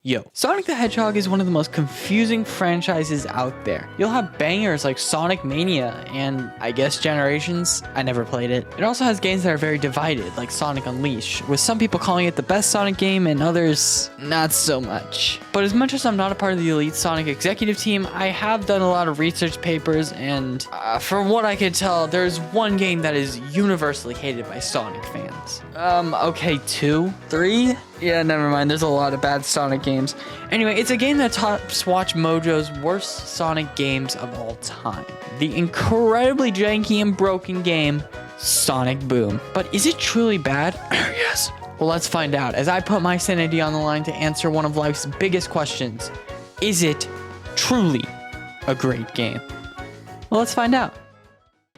Yo, Sonic the Hedgehog is one of the most confusing franchises out there. You'll have bangers like Sonic Mania and I guess Generations. I never played it. It also has games that are very divided, like Sonic Unleashed, with some people calling it the best Sonic game and others not so much. But as much as I'm not a part of the elite Sonic executive team, I have done a lot of research papers, and from what I can tell, there's one game that is universally hated by Sonic fans. Okay, 2, 3? Yeah, never mind. There's a lot of bad Sonic games. Anyway, it's a game that tops Watch Mojo's worst Sonic games of all time. The incredibly janky and broken game, Sonic Boom. But is it truly bad? Yes. Well, let's find out as I put my sanity on the line to answer one of life's biggest questions. Is it truly a great game? Well, let's find out.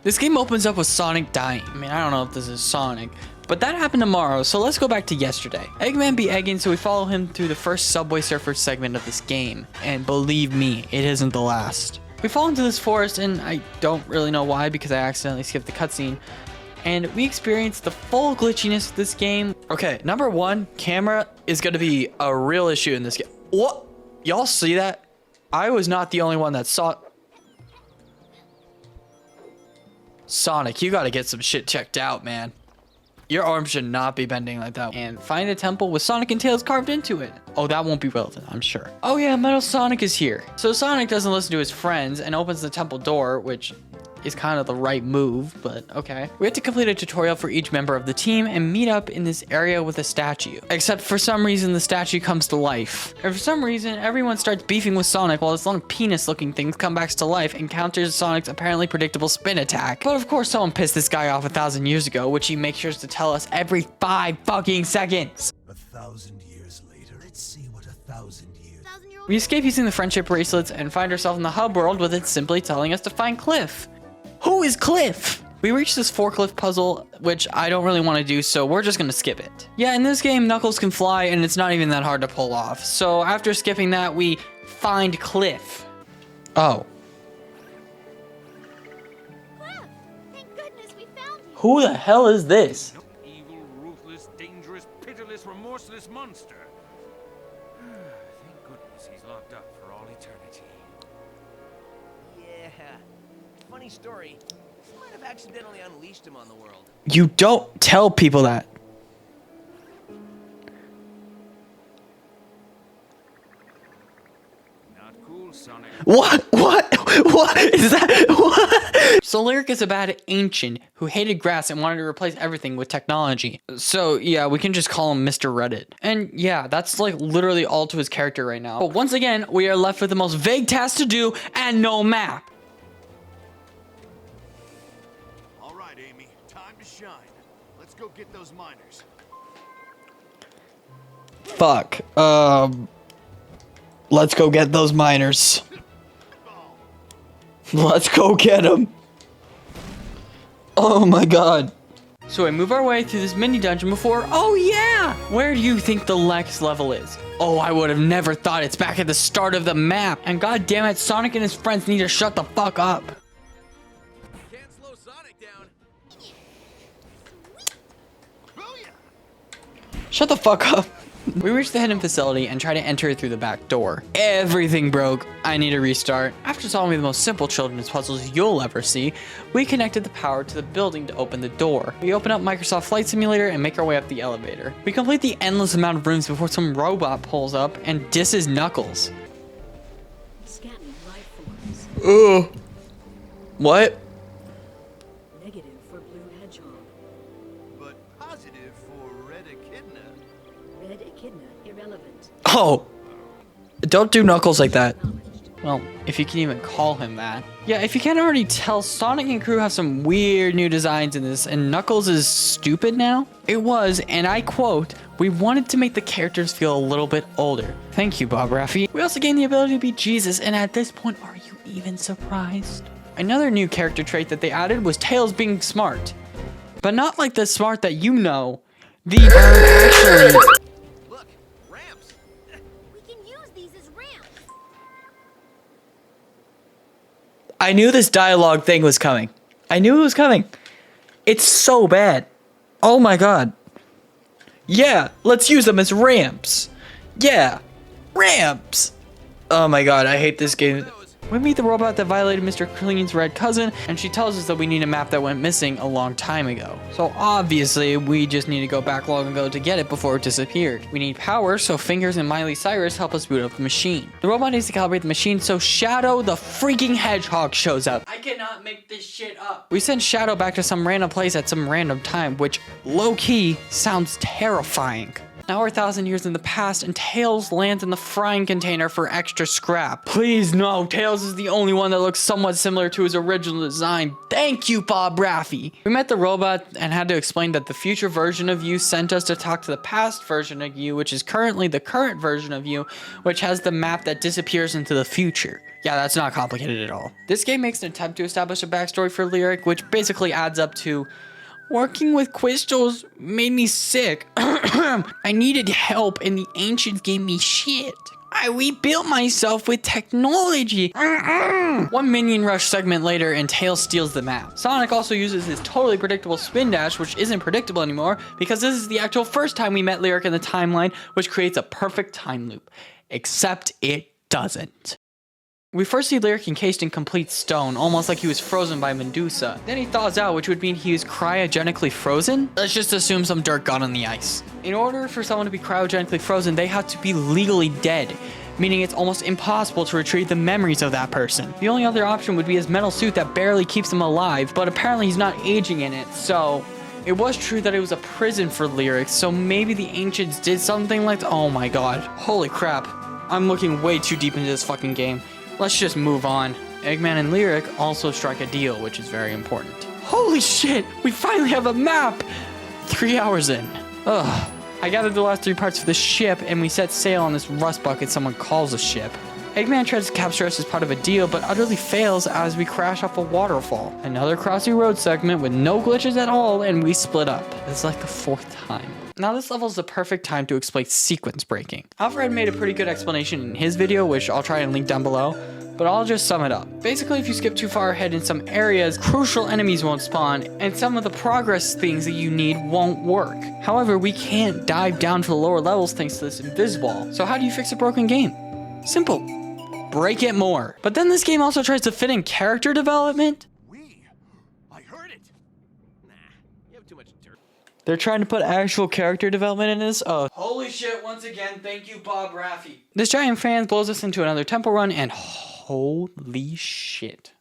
This game opens up with Sonic dying. I mean, I don't know if this is Sonic, but that happened tomorrow, so let's go back to yesterday. Eggman be egging, so we follow him through the first Subway Surfer segment of this game. And believe me, it isn't the last. We fall into this forest, and I don't really know why because I accidentally skipped the cutscene. And we experience the full glitchiness of this game. Okay, number one, camera is going to be a real issue in this game. What? Y'all see that? I was not the only one that saw... Sonic, you got to get some shit checked out, man. Your arm should not be bending like that. And find a temple with Sonic and Tails carved into it. Oh, that won't be relevant, I'm sure. Oh yeah, Metal Sonic is here. So Sonic doesn't listen to his friends and opens the temple door, which is kind of the right move, but okay. We have to complete a tutorial for each member of the team and meet up in this area with a statue. Except for some reason, the statue comes to life. And for some reason, everyone starts beefing with Sonic while this long penis-looking thing comes back to life and counters Sonic's apparently predictable spin attack. But of course, someone pissed this guy off 1,000 years ago, which he makes sure to tell us every 5 fucking seconds. 1,000 years later, let's see what 1,000 years... We escape using the friendship bracelets and find ourselves in the hub world with it simply telling us to find Cliff. Who is Cliff? We reach this 4-cliff puzzle, which I don't really want to do, so we're just gonna skip it. Yeah, in this game, Knuckles can fly, and it's not even that hard to pull off. So after skipping that, we find Cliff. Oh. Cliff! Thank goodness we found you! Who the hell is this? Evil, ruthless, dangerous, pitiless, remorseless monster. Thank goodness he's locked up for all eternity. Yeah. Funny story. She might have accidentally unleashed him on the world. You don't tell people that. Not cool, Sonic. What? What is that? What? So Lyric is a bad ancient who hated grass and wanted to replace everything with technology. So yeah, we can just call him Mr. Reddit. And yeah, that's like literally all to his character right now. But once again, we are left with the most vague task to do and no map. All right, Amy, time to shine. Let's go get those miners. Fuck. Let's go get those miners. Let's go get them. Oh my god. So we move our way through this mini dungeon before... Oh yeah! Where do you think the next level is? Oh, I would have never thought it's back at the start of the map. And god damn it, Sonic and his friends need to shut the fuck up. Can't slow Sonic down. Shut the fuck up. We reach the hidden facility and try to enter through the back door. Everything broke. I need a restart. After solving the most simple children's puzzles you'll ever see, we connected the power to the building to open the door. We open up Microsoft Flight Simulator and make our way up the elevator. We complete the endless amount of rooms before some robot pulls up and disses Knuckles. Scanning life forms. Ugh. What? Negative for blue hedgehog. But positive for red echidna. Red echidna irrelevant. Oh. Don't do Knuckles like that. Well, if you can even call him that. Yeah, if you can't already tell, Sonic and crew have some weird new designs in this, and Knuckles is stupid now? It was, and I quote, "We wanted to make the characters feel a little bit older." Thank you, Bob Raffi. We also gained the ability to be Jesus, and at this point, are you even surprised? Another new character trait that they added was Tails being smart. But not like the smart that you know. The bird actually... Look, ramps. We can use these as ramps! I knew this dialogue thing was coming. I knew it was coming. It's so bad. Oh my god. Yeah, let's use them as ramps. Yeah. ramps. Oh my god, I hate this game. We meet the robot that violated Mr. Clean's red cousin, and she tells us that we need a map that went missing a long time ago. So obviously, we just need to go back long ago to get it before it disappeared. We need power, so Fingers and Miley Cyrus help us boot up the machine. The robot needs to calibrate the machine, so Shadow the freaking Hedgehog shows up. I cannot make this shit up. We send Shadow back to some random place at some random time, which low-key sounds terrifying. Now we're 1,000 years in the past, and Tails lands in the frying container for extra scrap. Please no, Tails is the only one that looks somewhat similar to his original design. Thank you, Bob Raffi. We met the robot and had to explain that the future version of you sent us to talk to the past version of you, which is currently the current version of you, which has the map that disappears into the future. Yeah, that's not complicated at all. This game makes an attempt to establish a backstory for Lyric, which basically adds up to: working with crystals made me sick. I needed help and the ancients gave me shit. I rebuilt myself with technology. One minion rush segment later and Tails steals the map. Sonic also uses his totally predictable spin dash, which isn't predictable anymore because this is the actual first time we met Lyric in the timeline, which creates a perfect time loop. Except it doesn't. We first see Lyric encased in complete stone, almost like he was frozen by Medusa. Then he thaws out, which would mean he was cryogenically frozen? Let's just assume some dirt got on the ice. In order for someone to be cryogenically frozen, they have to be legally dead, meaning it's almost impossible to retrieve the memories of that person. The only other option would be his metal suit that barely keeps him alive, but apparently he's not aging in it, so it was true that it was a prison for Lyric, so maybe the ancients did something like oh my god. Holy crap. I'm looking way too deep into this fucking game. Let's just move on. Eggman and Lyric also strike a deal, which is very important. Holy shit! We finally have a map! 3 hours in. Ugh. I gathered the last 3 parts of the ship, and we set sail on this rust bucket someone calls a ship. Eggman tries to capture us as part of a deal, but utterly fails as we crash off a waterfall. Another crossy road segment with no glitches at all, and we split up. It's like the 4th time. Now this level is the perfect time to explain sequence breaking. Alfred made a pretty good explanation in his video, which I'll try and link down below, but I'll just sum it up. Basically, if you skip too far ahead in some areas, crucial enemies won't spawn, and some of the progress things that you need won't work. However, we can't dive down to the lower levels thanks to this invisible. So how do you fix a broken game? Simple. Break it more. But then this game also tries to fit in character development. I heard it. Nah, you have too much dirt. They're trying to put actual character development in this. Oh, holy shit, once again, thank you, Bob Raffi. This giant fan blows us into another temple run, and holy shit.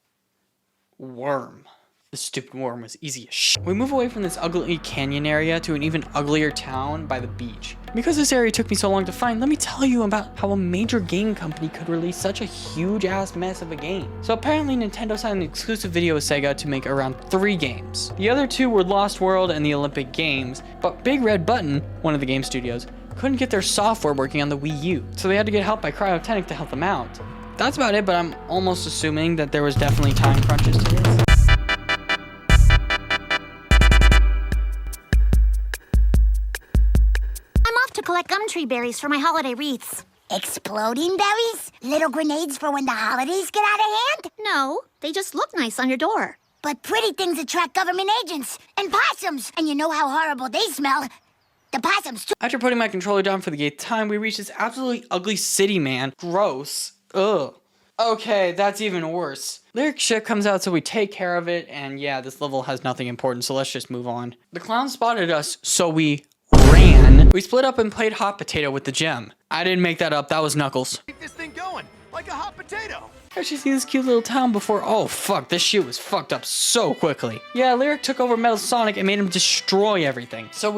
Worm. This stupid worm was easy as shit. We move away from this ugly canyon area to an even uglier town by the beach. Because this area took me so long to find, let me tell you about how a major game company could release such a huge ass mess of a game. So apparently Nintendo signed an exclusive video with Sega to make around 3 games. The other 2 were Lost World and the Olympic Games, but Big Red Button, one of the game studios, couldn't get their software working on the Wii U, so they had to get help by Cryotenic to help them out. That's about it, but I'm almost assuming that there was definitely time crunches to this. I'm off to collect gum tree berries for my holiday wreaths. Exploding berries? Little grenades for when the holidays get out of hand? No, they just look nice on your door. But pretty things attract government agents and possums. And you know how horrible they smell. The possums too. After putting my controller down for the 8th time, we reach this absolutely ugly city, man. Gross. Ugh. Okay, that's even worse. Lyric ship comes out, so we take care of it, and yeah, this level has nothing important, so let's just move on. The clown spotted us, so we ran. We split up and played hot potato with the gem. I didn't make that up, that was Knuckles. Keep this thing going like a hot potato. I actually see this cute little town before. Oh fuck, this shit was fucked up so quickly. Yeah, Lyric took over Metal Sonic and made him destroy everything. So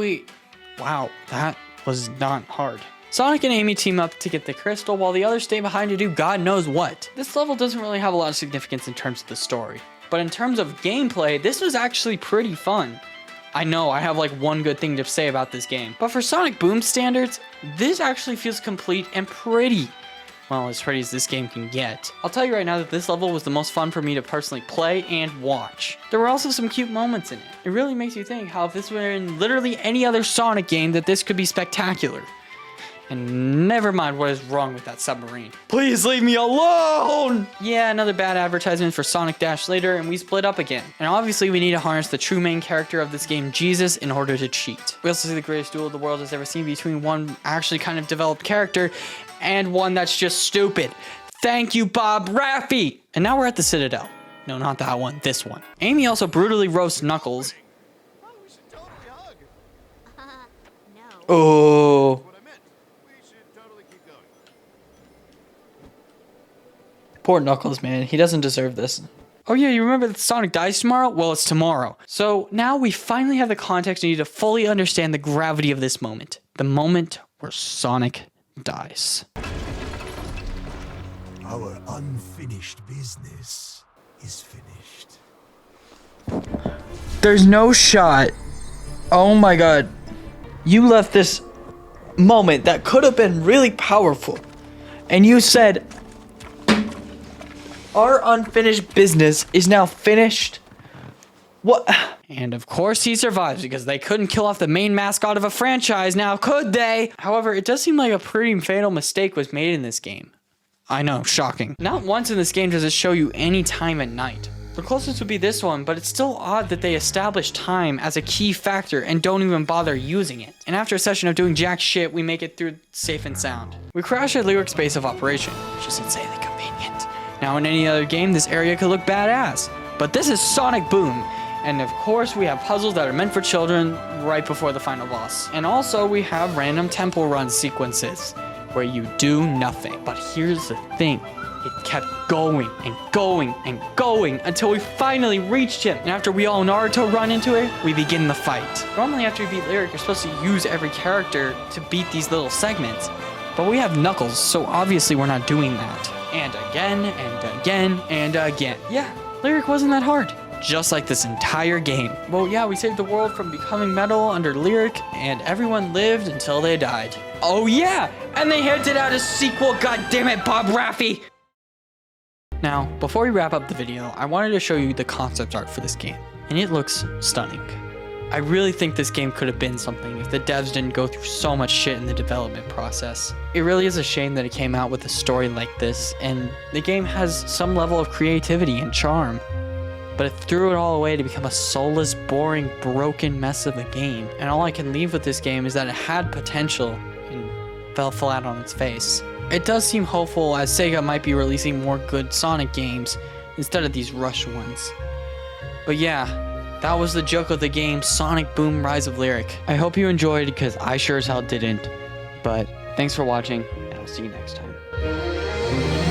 wow, that was not hard. Sonic and Amy team up to get the crystal while the others stay behind to do God knows what. This level doesn't really have a lot of significance in terms of the story, but in terms of gameplay, this was actually pretty fun. I know I have like one good thing to say about this game, but for Sonic Boom standards, this actually feels complete and pretty. Well, as pretty as this game can get. I'll tell you right now that this level was the most fun for me to personally play and watch. There were also some cute moments in it. It really makes you think how if this were in literally any other Sonic game that this could be spectacular. And never mind what is wrong with that submarine. Please leave me alone! Yeah, another bad advertisement for Sonic Dash later, and we split up again. And obviously we need to harness the true main character of this game, Jesus, in order to cheat. We also see the greatest duel the world has ever seen between one actually kind of developed character and one that's just stupid. Thank you, Bob Raffi. And now we're at the Citadel. No, not that one, this one. Amy also brutally roasts Knuckles. Oh, we should totally hug. No. Oh. What I meant. We should totally keep going. Poor Knuckles, man. He doesn't deserve this. Oh yeah, you remember that Sonic dies tomorrow? Well, it's tomorrow. So now we finally have the context needed to fully understand the gravity of this moment. The moment where Sonic dies. Our unfinished business is finished. There's no shot. Oh my god. You left this moment that could have been really powerful. And you said, our unfinished business is now finished. What? And of course he survives because they couldn't kill off the main mascot of a franchise now, could they? However, it does seem like a pretty fatal mistake was made in this game. I know, shocking. Not once in this game does it show you any time at night. The closest would be this one, but it's still odd that they establish time as a key factor and don't even bother using it. And after a session of doing jack shit, we make it through safe and sound. We crash at Lyric's base of operation, which is insanely convenient. Now in any other game, this area could look badass, but this is Sonic Boom. And of course, we have puzzles that are meant for children right before the final boss. And also, we have random temple run sequences where you do nothing. But here's the thing. It kept going and going and going until we finally reached him. And after we all Naruto run into it, we begin the fight. Normally after you beat Lyric, you're supposed to use every character to beat these little segments. But we have Knuckles, so obviously we're not doing that. And again, and again, and again. Yeah, Lyric wasn't that hard. Just like this entire game. Well, yeah, we saved the world from becoming metal under Lyric, and everyone lived until they died. Oh yeah, and they hinted out a sequel, goddammit, Bob Raffi! Now, before we wrap up the video, I wanted to show you the concept art for this game, and it looks stunning. I really think this game could have been something if the devs didn't go through so much shit in the development process. It really is a shame that it came out with a story like this, and the game has some level of creativity and charm. But it threw it all away to become a soulless, boring, broken mess of a game. And all I can leave with this game is that it had potential and fell flat on its face. It does seem hopeful as Sega might be releasing more good Sonic games instead of these rushed ones. But yeah, that was the joke of the game, Sonic Boom Rise of Lyric. I hope you enjoyed because I sure as hell didn't. But thanks for watching, and I'll see you next time.